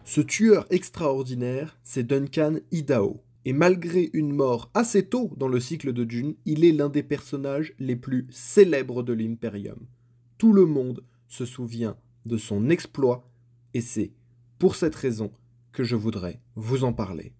Ce tueur extraordinaire, c'est Duncan Idaho. Et malgré une mort assez tôt dans le cycle de Dune, il est l'un des personnages les plus célèbres de l'Imperium. Tout le monde se souvient de son exploit, et c'est pour cette raison que je voudrais vous en parler.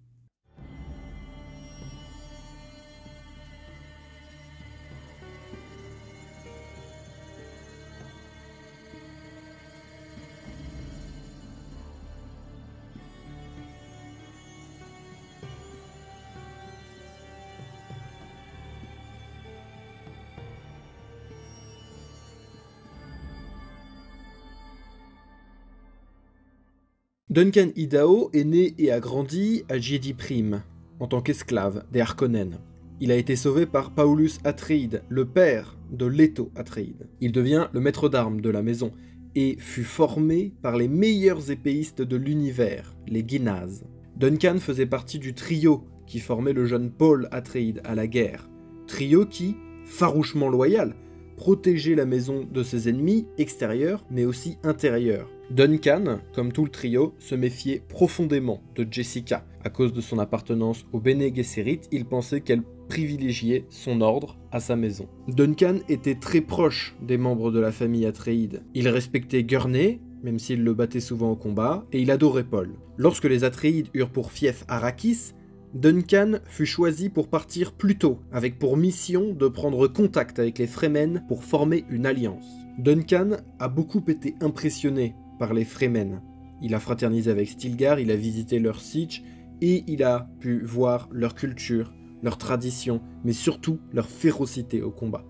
Duncan Idaho est né et a grandi à Jedi Prime, en tant qu'esclave des Harkonnen. Il a été sauvé par Paulus Atreides, le père de Leto Atreides. Il devient le maître d'armes de la maison et fut formé par les meilleurs épéistes de l'univers, les Guinaz. Duncan faisait partie du trio qui formait le jeune Paul Atreides à la guerre. Trio qui, farouchement loyal, protégeait la maison de ses ennemis extérieurs mais aussi intérieurs. Duncan, comme tout le trio, se méfiait profondément de Jessica. À cause de son appartenance au Bene Gesserit, il pensait qu'elle privilégiait son ordre à sa maison. Duncan était très proche des membres de la famille Atreides. Il respectait Gurney, même s'il le battait souvent au combat, et il adorait Paul. Lorsque les Atreides eurent pour fief Arrakis, Duncan fut choisi pour partir plus tôt, avec pour mission de prendre contact avec les Fremen pour former une alliance. Duncan a beaucoup été impressionné par les Fremen. Il a fraternisé avec Stilgar, il a visité leur sitch, et il a pu voir leur culture, leurs traditions, mais surtout leur férocité au combat.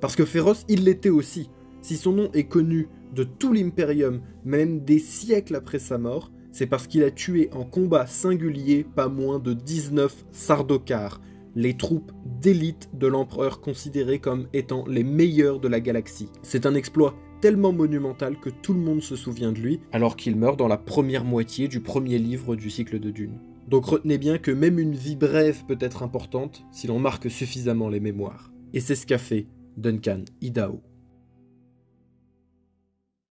Parce que féroce, il l'était aussi. Si son nom est connu de tout l'Imperium, même des siècles après sa mort, c'est parce qu'il a tué en combat singulier pas moins de 19 Sardaukar, les troupes d'élite de l'empereur considérées comme étant les meilleures de la galaxie. C'est un exploit tellement monumental que tout le monde se souvient de lui, alors qu'il meurt dans la première moitié du premier livre du cycle de Dune. Donc retenez bien que même une vie brève peut être importante si l'on marque suffisamment les mémoires. Et c'est ce qu'a fait Duncan Idaho.